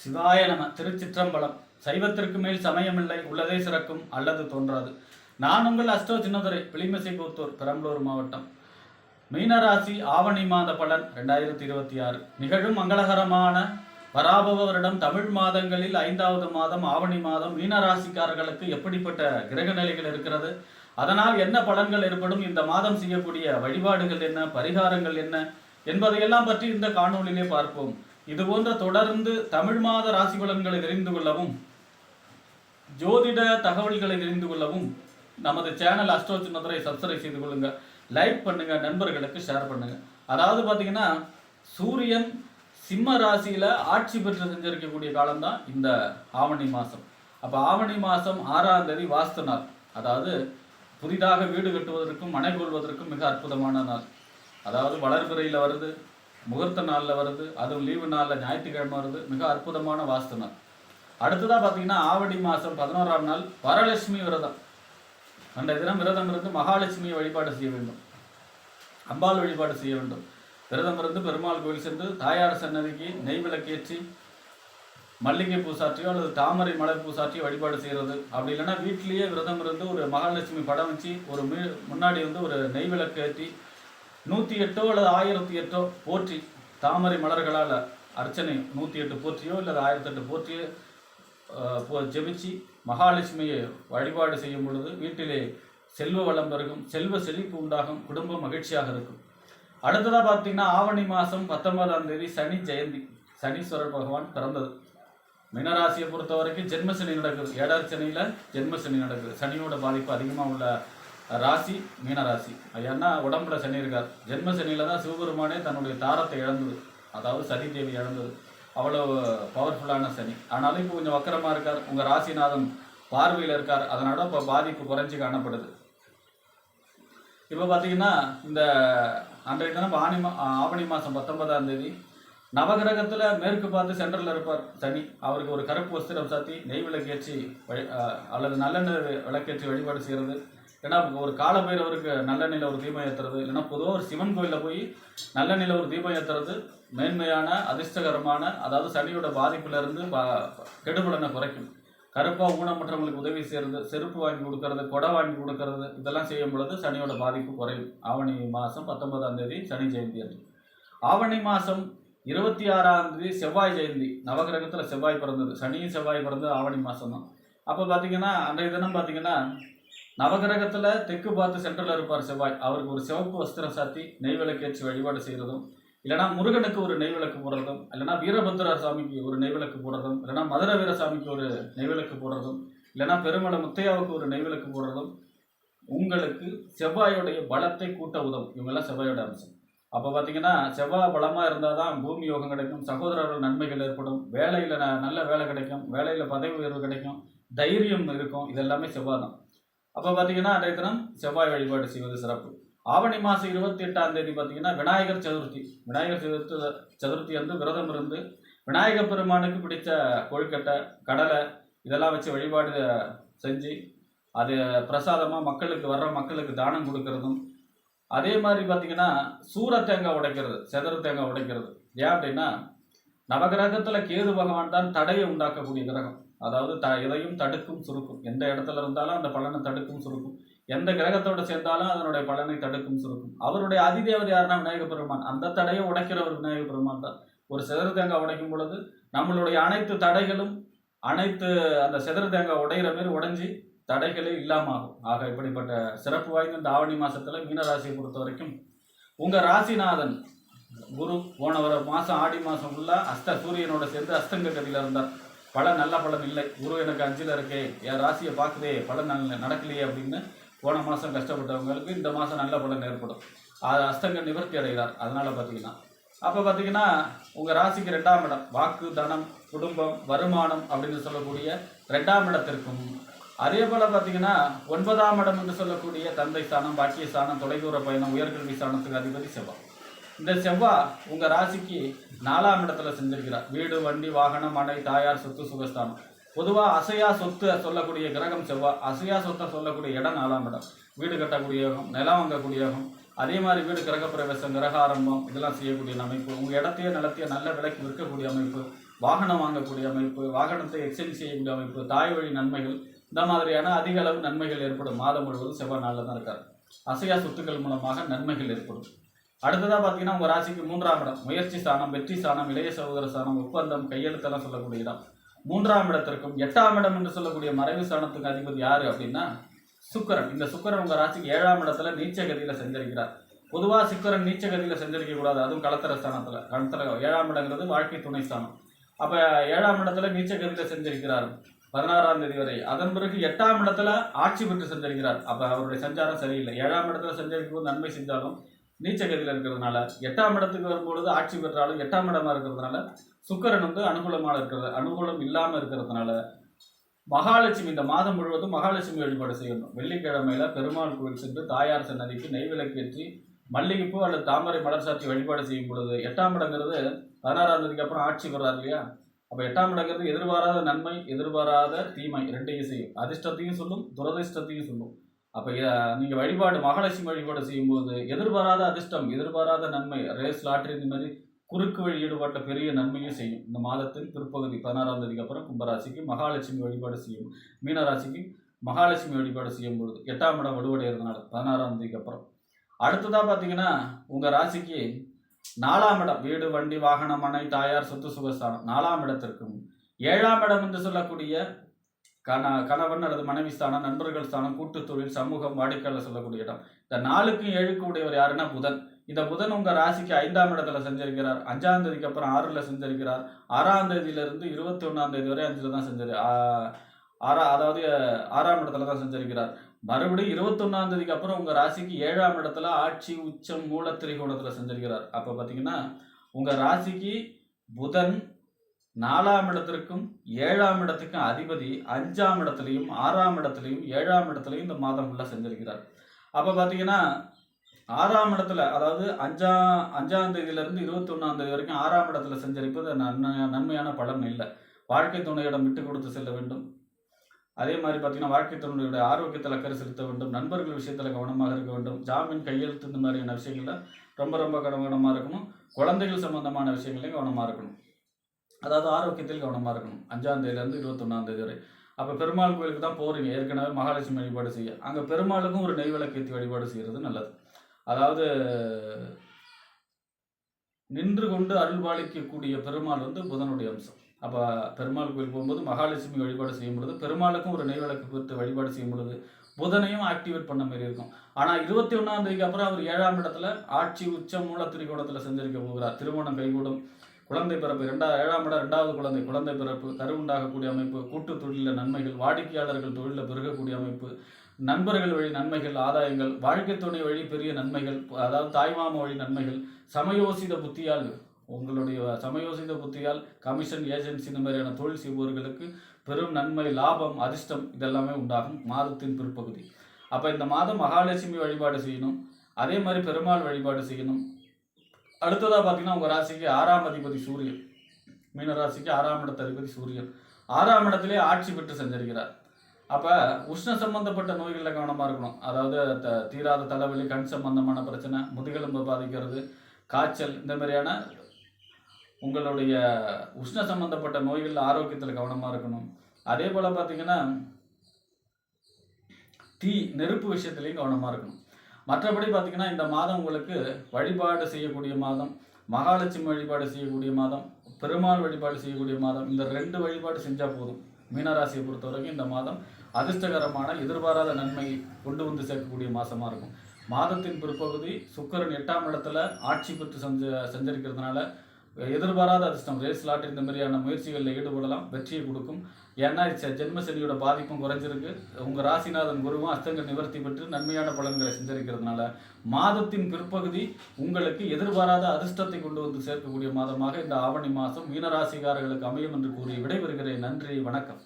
சிவாய நம. திருச்சிற்றம்பலம். சைவத்திற்கு மேல் சமயமில்லை, உள்ளதே சிறக்கும் அல்லது தோன்றாது. நான் உங்கள் அஸ்ட்ரோ சின்னதுரை, பிளிமசைபுத்தூர், பெரம்பலூர் மாவட்டம். மீனராசி ஆவணி மாத பலன் 2026 நிகழும் மங்களகரமான வராபவ வருடம் தமிழ் மாதங்களில் 5வது மாதம் ஆவணி மாதம். மீனராசிக்காரர்களுக்கு எப்படிப்பட்ட கிரக நிலைகள் இருக்கிறது, அதனால் என்ன பலன்கள் ஏற்படும், இந்த மாதம் செய்யக்கூடிய வழிபாடுகள் என்ன, பரிகாரங்கள் என்ன என்பதையெல்லாம் பற்றி இந்த காணொலியிலே பார்ப்போம். இதுபோன்ற தொடர்ந்து தமிழ் மாத ராசி பலன்களை தெரிந்து கொள்ளவும், ஜோதிட தகவல்களை தெரிந்து கொள்ளவும் நமது சேனல் அஸ்ட்ரோ சின்னதுரை சப்ஸ்கிரைப் செய்து கொள்ளுங்க, லைக் பண்ணுங்க, நண்பர்களுக்கு ஷேர் பண்ணுங்க. அதாவது பார்த்தீங்கன்னா, சூரியன் சிம்ம ராசியில ஆட்சி பெற்று செஞ்சிருக்கக்கூடிய காலம்தான் இந்த ஆவணி மாதம். அப்போ ஆவணி மாதம் 6ஆம் தேதி வாஸ்து நாள். அதாவது புதிதாக வீடு கட்டுவதற்கும் மனை கொள்வதற்கும் மிக அற்புதமான நாள். அதாவது வளர்பிறையில் வருது, முகூர்த்த நாளில் வருது, அதுவும் லீவு நாளில் ஞாயிற்றுக்கிழமை வருது. மிக அற்புதமான வாஸ்து நாள். அடுத்ததாக பார்த்தீங்கன்னா, ஆவணி மாதம் 11ஆம் நாள் வரலட்சுமி விரதம். அன்றைய தினம் விரதம் இருந்து மகாலட்சுமியை வழிபாடு செய்ய வேண்டும், அம்பாள் வழிபாடு செய்ய வேண்டும். விரதம் இருந்து பெருமாள் கோயில் சென்று தாயார் சன்னதிக்கு நெய் விளக்கேற்றி மல்லிகை பூசாற்றியோ அல்லது தாமரை மலர் பூசாற்றியோ வழிபாடு செய்கிறது. அப்படி இல்லைன்னா வீட்டிலேயே விரதம் இருந்து ஒரு மகாலட்சுமி படம் வச்சு ஒரு முன்னாடி வந்து ஒரு நெய் விளக்கு ஏற்றி 108 அல்லது 1008 போற்றி தாமரை மலர்களால் அர்ச்சனை 108 போற்றியோ அல்லது 1008 போற்றியோ ஜெபிச்சு மகாலட்சுமியை வழிபாடு செய்யும் பொழுது வீட்டிலே செல்வ வளம் பெருகும், செல்வ செழிப்பு உண்டாகும், குடும்பம் மகிழ்ச்சியாக இருக்கும். அடுத்ததாக பார்த்தீங்கன்னா, ஆவணி மாதம் 19ஆம் தேதி சனி ஜெயந்தி. சனீஸ்வரர் பகவான் பிறந்தது. மீனராசியை பொறுத்த வரைக்கும் ஜென்மசனி நடக்குது. ஏழரை சனியில் ஜென்மசனி நடக்குது. சனியோட பாதிப்பு அதிகமாக உள்ள ராசி மீனராசி. ஏன்னா உடம்புல சனி இருக்கார். ஜென்ம சனியில் தான் சிவபெருமானே தன்னுடைய தாரத்தை இழந்தது, அதாவது சனி தேவி இழந்தது. அவ்வளோ பவர்ஃபுல்லான சனி. ஆனாலும் இப்போ கொஞ்சம் வக்கரமாக இருக்கார். உங்கள் ராசிநாதன் பார்வையில் இருக்கார். அதனால இப்போ பாதிப்பு குறைஞ்சி காணப்படுது. இப்போ பார்த்தீங்கன்னா, இந்த அன்றைய தினம் ஆவணி மாதம் 19ஆம் தேதி நவகிரகத்தில் மேற்கு பார்த்து சென்ட்ரலில் இருப்பார் சனி. அவருக்கு ஒரு கருப்பு வஸ்திரம் சாத்தி நெய் விளக்கேற்றி அல்லது நல்லெண்ணெய் விளக்கேற்றி வழிபாடு செய்கிறது. ஏன்னா ஒரு காலபைரவருக்கு நல்லெண்ணெயில் ஒரு தீபம் ஏற்றுறது, இல்லைன்னா பொதுவாக ஒரு சிவன் கோயிலில் போய் நல்லெண்ணெயில் ஒரு தீபம் ஏற்றுறது மேன்மையான அதிர்ஷ்டகரமான, அதாவது சனியோட பாதிப்பிலிருந்து கெடுபலனை குறைக்கும். கருப்பாக ஊனமற்றவங்களுக்கு உதவி செய்கிறது, செருப்பு வாங்கி கொடுக்கறது, கொடை வாங்கி கொடுக்கறது, இதெல்லாம் செய்யும் பொழுது சனியோட பாதிப்பு குறையும். ஆவணி மாதம் 19ஆம் தேதி சனி ஜெயந்தி அது. ஆவணி மாதம் 26ஆம் தேதி செவ்வாய் ஜெயந்தி. நவகிரகத்தில் செவ்வாய் பிறந்தது. சனியும் செவ்வாய் பிறந்தது ஆவணி மாதம் தான். அப்போ பார்த்தீங்கன்னா, அன்றைய தினம் பார்த்தீங்கன்னா, நவகிரகத்தில் தெற்கு பார்த்து சென்ட்ரலில் இருப்பார் செவ்வாய். அவருக்கு ஒரு சிவப்பு வஸ்திரம் சாத்தி நெய் விளக்கேற்றி வழிபாடு செய்கிறதும், இல்லைனா முருகனுக்கு ஒரு நெய் விளக்கு போடுறதும், இல்லைனா வீரபத்ர சாமிக்கு ஒரு நெய் விளக்கு போடுறதும், இல்லைனா மதுர வீரசாமிக்கு ஒரு நெய் விளக்கு போடுறதும், இல்லைனா பெருமலை முத்தையாவுக்கு ஒரு நெய் விளக்கு போடுறதும் உங்களுக்கு செவ்வாயோடைய பலத்தை கூட்ட உதவும். இவங்கெல்லாம் செவ்வாயோட அம்சம். அப்போ பார்த்தீங்கன்னா, செவ்வாய் பலமாக இருந்தால் தான் பூமி யோகம் கிடைக்கும், சகோதரர்கள் நன்மைகள் ஏற்படும், வேலையில் நல்ல வேலை கிடைக்கும், வேலையில் பதவி உயர்வு கிடைக்கும், தைரியம் இருக்கும். இதெல்லாமே செவ்வாய் தான். அப்போ பார்த்தீங்கன்னா, அன்றைய தினம் செவ்வாய் வழிபாடு செய்வது சிறப்பு. ஆவணி மாதம் 28ஆம் தேதி பார்த்தீங்கன்னா விநாயகர் சதுர்த்தி. விநாயகர் சதுர்த்தி வந்து விரதம் இருந்து விநாயகர் பெருமானுக்கு பிடித்த கொழுக்கட்டை, கடலை இதெல்லாம் வச்சு வழிபாடு செஞ்சு அது பிரசாதமாக மக்களுக்கு தானம் கொடுக்கறதும், அதே மாதிரி பார்த்தீங்கன்னா சூர தேங்காய் உடைக்கிறது, செதறு தேங்காய் உடைக்கிறது. ஏன் அப்படின்னா, நவகிரகத்தில் கேது பகவான் தான் தடையை உண்டாக்கக்கூடிய கிரகம். அதாவது எதையும் தடுக்கும் சுருக்கும். எந்த இடத்துல இருந்தாலும் அந்த பலனை தடுக்கும் சுருக்கும். எந்த கிரகத்தோடு சேர்ந்தாலும் அதனுடைய பலனை தடுக்கும் சுருக்கும். அவருடைய அதிதேவதை யாருன்னா விநாயகர் பெருமான். அந்த தடையை உடைக்கிற ஒரு விநாயகர் பெருமான் தான். ஒரு செதறு தேங்காய் உடைக்கும் பொழுது நம்மளுடைய அனைத்து தடைகளும் அந்த செதறு தேங்காய் உடைகிற மாரி உடைஞ்சி தடைகளே இல்லாமல். ஆக இப்படிப்பட்ட சிறப்பு வாய்ந்த இந்த ஆவணி மாதத்தில் மீனராசியை பொறுத்த வரைக்கும் உங்கள் ராசிநாதன் குரு போன ஒரு மாதம் ஆடி மாதம் ஃபுல்லாக சூரியனோட சேர்ந்து அஸ்தங்க கதியில் இருந்தார். நல்ல பலன் இல்லை, குரு எனக்கு 5ல் இருக்கே, என் ராசியை பார்க்குதே, பலன் நடக்கலையே அப்படின்னு போன மாதம் கஷ்டப்பட்டவங்களுக்கு இந்த மாதம் நல்ல பலன் ஏற்படும். அது அஸ்தங்க நிவர்த்தி அடைகிறார். அதனால் பார்த்தீங்கன்னா உங்கள் ராசிக்கு 2ஆம் இடம் வாக்கு, தனம், குடும்பம், வருமானம் அப்படின்னு சொல்லக்கூடிய 2ஆம் இடத்திற்கும், அதே போல் பார்த்தீங்கன்னா 9ஆம் இடம் என்று சொல்லக்கூடிய தந்தை ஸ்தானம், பாக்கிய ஸ்தானம், தொலைதூர பயணம், உயர்கல்வி ஸ்தானத்துக்கு அதிபதி செவ்வாய். இந்த செவ்வாய் உங்கள் ராசிக்கு 4ஆம் இடத்துல செஞ்சிருக்கிறார். வீடு, வண்டி, வாகனம், மனை, தாயார், சொத்து, சுகஸ்தானம். பொதுவாக அசையா சொத்து சொல்லக்கூடிய கிரகம் செவ்வாய். அசையா சொத்தை சொல்லக்கூடிய இடம் 4ஆம் இடம். வீடு கட்டக்கூடிய யோகம், நிலம் வாங்கக்கூடிய யோகம், அதே மாதிரி வீடு கிரக பிரவேசம், கிரக ஆரம்பம் இதெல்லாம் செய்யக்கூடிய அமைப்பு, உங்கள் இடத்தையே நிலத்தையே நல்ல விலைக்கு விற்கக்கூடிய அமைப்பு, வாகனம் வாங்கக்கூடிய அமைப்பு, வாகனத்தை எக்ஸ்சேஞ்ச் செய்யக்கூடிய அமைப்பு, தாய் வழி நன்மைகள், இந்த மாதிரியான அதிக அளவு நன்மைகள் ஏற்படும். மாதம் முழுவதும் செவ்வாய் நாளில் தான் இருக்கார். அசையா சொத்துக்கள் மூலமாக நன்மைகள் ஏற்படும். அடுத்ததாக பார்த்தீங்கன்னா உங்கள் ராசிக்கு 3ஆம் இடம் முயற்சி ஸ்தானம், வெற்றி ஸ்தானம், இளைய சகோதர ஸ்தானம், ஒப்பந்தம், கையெழுத்தெல்லாம் சொல்லக்கூடிய இடம். 3ஆம் இடத்திற்கும் 8ஆம் இடம் என்று சொல்லக்கூடிய மறைவு ஸ்தானத்துக்கு அதிபதி யாரு அப்படின்னா சுக்கிரன். இந்த சுக்கிரன் உங்கள் ராசிக்கு 7ஆம் இடத்துல நீச்சகதியில் சஞ்சரிக்கிறார். பொதுவாக சுக்கிரன் நீச்சகதியில் சஞ்சரிக்க கூடாது, அதுவும் களத்திர ஸ்தானத்தில். 7ஆம் இடங்கிறது வாழ்க்கை துணை ஸ்தானம். அப்போ 7ஆம் இடத்துல நீச்சகதியில் சஞ்சரிக்கிறார் 16ஆம் தேதி வரை. அதன் பிறகு 8ஆம் இடத்துல ஆட்சி பெற்று சஞ்சரிக்கிறார். அப்போ அவருடைய சஞ்சாரம் சரியில்லை. 7ஆம் இடத்துல சஞ்சரிக்கும் போது நன்மை செஞ்சாலும் நீச்சகதியில் இருக்கிறதுனால, 8ஆம் இடத்துக்கு வரும்பொழுது ஆட்சி பெற்றாலும் 8ஆம் இடமா இருக்கிறதுனால சுக்கிரன் அனுகூலமாக இருக்கிறது. அனுகூலம் இல்லாமல் இருக்கிறதுனால மகாலட்சுமி இந்த மாதம் முழுவதும் மகாலட்சுமி வழிபாடு செய்யணும். வெள்ளிக்கிழமையில பெருமாள் கோவில் சென்று தாயார் சன்னதிக்கு நெய்விளக்கேற்றி மல்லிகைப்பூ அல்லது தாமரை மலர் சாத்தி வழிபாடு செய்யும் பொழுது 8ஆம் இடங்கிறது 16ஆம் தேதிக்கு அப்புறம் ஆட்சி பெறாரு இல்லையா? அப்போ 8ஆம் இடங்கிறது எதிர்பாராத நன்மை, எதிர்பாராத தீமை ரெண்டையும் செய்யும். அதிர்ஷ்டத்தையும் சொல்லும், துரதிர்ஷ்டத்தையும் சொல்லும். அப்போ நீங்கள் வழிபாடு மகாலட்சுமி வழிபாடு செய்யும்போது எதிர்பாராத அதிர்ஷ்டம், எதிர்பாராத நன்மை, ரேஸ், லாட்ரி, இந்த மாதிரி குறுக்கு வழி ஈடுபாட்ட பெரிய நன்மையும் செய்யும். இந்த மாதத்தின் பிற்பகுதி 16ஆம் தேதிக்கு அப்புறம் கும்பராசிக்கு மகாலட்சுமி வழிபாடு செய்யும். மீனராசிக்கு மகாலட்சுமி வழிபாடு செய்யும்போது 8ஆம் இடம் வலுவடைகிறதுனால 16ஆம் தேதிக்கு அப்புறம். அடுத்ததாக பார்த்தீங்கன்னா உங்கள் ராசிக்கு 4ஆம் இடம் வீடு, வண்டி, வாகனம், மனை, தாயார், சொத்து, சுகஸ்தானம். 4ஆம் இடத்திற்கும் 7ஆம் இடம் என்று சொல்லக்கூடிய கணவன் அல்லது மனைவி ஸ்தானம், நண்பர்கள் ஸ்தானம், கூட்டு தொழில், சமூகம், வாடிக்கையாளர் சொல்லக்கூடிய இடம். இந்த 4க்கும் 7க்கும் உடையவர் யாருன்னா புதன். இந்த புதன் உங்கள் ராசிக்கு 5ஆம் இடத்துல சஞ்சரிக்கிறார். 5ஆம் தேதிக்கு அப்புறம் 6ல் சஞ்சரிக்கிறார். 6ஆம் தேதியிலிருந்து 21ஆம் தேதி வரை 5ல் தான் அதாவது 6ஆம் இடத்துல தான் சஞ்சரிக்கிறார். மறுபடியும் 21ஆம் தேதிக்கு அப்புறம் உங்கள் ராசிக்கு 7ஆம் இடத்துல ஆட்சி உச்சம் மூல திரிகோணத்தில் சஞ்சரிக்கிறார். அப்போ பார்த்தீங்கன்னா உங்கள் ராசிக்கு புதன் 4ஆம் இடத்திற்கும் 7ஆம் இடத்துக்கும் அதிபதி 5ஆம் இடத்துலையும் 6ஆம் இடத்துலையும் 7ஆம் இடத்துலையும் இந்த மாதம் ஃபுல்லாக சஞ்சரிக்கிறார். அப்போ பார்த்தீங்கன்னா 6ஆம் இடத்துல, அதாவது 5ஆம் தேதியிலிருந்து 21ஆம் தேதி வரைக்கும் 6ஆம் இடத்துல சஞ்சரிப்பது நன்மையான பலன் இல்லை. வாழ்க்கை துணையிடம் விட்டு கொடுத்து செல்ல வேண்டும். அதே மாதிரி பார்த்தீங்கன்னா வாழ்க்கை துணையுடைய ஆரோக்கியத்தில் அக்கறை செலுத்த வேண்டும். நண்பர்கள் விஷயத்தில் கவனமாக இருக்க வேண்டும். ஜாமீன், கையெழுத்து, இந்த மாதிரியான விஷயங்களில் ரொம்ப கவனமாக இருக்கணும். குழந்தைகள் சம்பந்தமான விஷயங்களையும் கவனமாக இருக்கணும். அதாவது ஆரோக்கியத்தில் கவனமாக இருக்கணும். 5ஆம் தேதியிலேருந்து 21ஆம் தேதி வரை. அப்போ பெருமாள் கோயிலுக்கு தான் போகிறீங்க, ஏற்கனவே மகாலட்சுமி வழிபாடு செய்ய. அங்கே பெருமாளுக்கும் ஒரு நெய்விளக்கேற்றி வழிபாடு செய்கிறது நல்லது. அதாவது நின்று கொண்டு அருள்பாலிக்கக்கூடிய பெருமாள் புதனுடைய அம்சம். அப்போ பெருமாள் கோயில் போகும்போது மகாலட்சுமி வழிபாடு செய்யும் பொழுது பெருமாளுக்கும் ஒரு நெய்விளக்கு பெற்று வழிபாடு செய்யும் பொழுது புதனையும் ஆக்டிவேட் பண்ண மாதிரி இருக்கும். ஆனால் 21ஆம் தேதிக்கு அப்புறம் அவர் 7ஆம் இடத்துல ஆட்சி உச்சம் மூல திரிகோணத்தில் சஞ்சரிக்க போகிறார். திருமணம் கைகூடும், குழந்தை பிறப்பு, 7ஆம் இடம் 2வது குழந்தை பிறப்பு, கருவுண்டாகக்கூடிய அமைப்பு, கூட்டு தொழிலில் நன்மைகள், வாடிக்கையாளர்கள் தொழிலில் பெருகக்கூடிய அமைப்பு, நண்பர்கள் வழி நன்மைகள், ஆதாயங்கள், வாழ்க்கை துணை வழி பெரிய நன்மைகள், அதாவது தாய்மாமா வழி நன்மைகள், சமயோசித புத்தியால், உங்களுடைய சமயோசித புத்தியால் கமிஷன், ஏஜென்சி, இந்த மாதிரியான தொழில் செய்பவர்களுக்கு பெரும் நன்மை, லாபம், அதிர்ஷ்டம் இதெல்லாமே உண்டாகும் மாதத்தின் பிற்பகுதி. அப்போ இந்த மாதம் மகாலட்சுமி வழிபாடு செய்யணும். அதே மாதிரி பெருமாள் வழிபாடு செய்யணும். அடுத்ததாக பார்த்தீங்கன்னா உங்கள் ராசிக்கு 6ஆம் அதிபதி சூரியன். மீனராசிக்கு 6ஆம் இடத்து அதிபதி சூரியன் 6ஆம் இடத்திலே ஆட்சி பெற்று சஞ்சரிக்கிறார். அப்போ உஷ்ண சம்பந்தப்பட்ட நோய்களில் கவனமாக இருக்கணும். அதாவது தீராத தலைவலி, கண் சம்பந்தமான பிரச்சனை, முதுகெலும்பு பாதிக்கிறது, காய்ச்சல், இந்த மாதிரியான உங்களுடைய உஷ்ண சம்பந்தப்பட்ட நோய்களில் ஆரோக்கியத்தில் கவனமாக இருக்கணும். அதே போல் பார்த்தீங்கன்னா நெருப்பு விஷயத்துலையும் கவனமாக இருக்கணும். மற்றபடி பார்த்தீங்கன்னா இந்த மாதம் உங்களுக்கு வழிபாடு செய்யக்கூடிய மாதம், மகாலட்சுமி வழிபாடு செய்யக்கூடிய மாதம், பெருமாள் வழிபாடு செய்யக்கூடிய மாதம். இந்த 2 வழிபாடு செஞ்சால் போதும். மீனராசியை பொறுத்த வரைக்கும் இந்த மாதம் அதிர்ஷ்டகரமான எதிர்பாராத நன்மை கொண்டு வந்து சேர்க்கக்கூடிய மாதமாக இருக்கும். மாதத்தின் பிற்பகுதி சுக்கிரன் 8ஆம் இடத்துல ஆட்சி பெற்று சஞ்சரிக்கிறதுனால எதிர்பாராத அதிர்ஷ்டம், ரேஸ், லாட்டரி, இந்த மாதிரியான முயற்சிகளில் ஈடுபடலாம், வெற்றியை கொடுக்கும். ஏன்னா ஜென்மசனியோட பாதிப்பும் குறைஞ்சிருக்கு. உங்கள் ராசிநாதன் குருவும் அஸ்தங்கள் நிவர்த்தி பெற்று நன்மையான பலன்களை செஞ்சரிக்கிறதுனால மாதத்தின் பிற்பகுதி உங்களுக்கு எதிர்பாராத அதிர்ஷ்டத்தை கொண்டு வந்து சேர்க்கக்கூடிய மாதமாக இந்த ஆவணி மாதம் மீனராசிக்காரர்களுக்கு அமையும் என்று கூறி விடைபெறுகிறேன். நன்றி, வணக்கம்.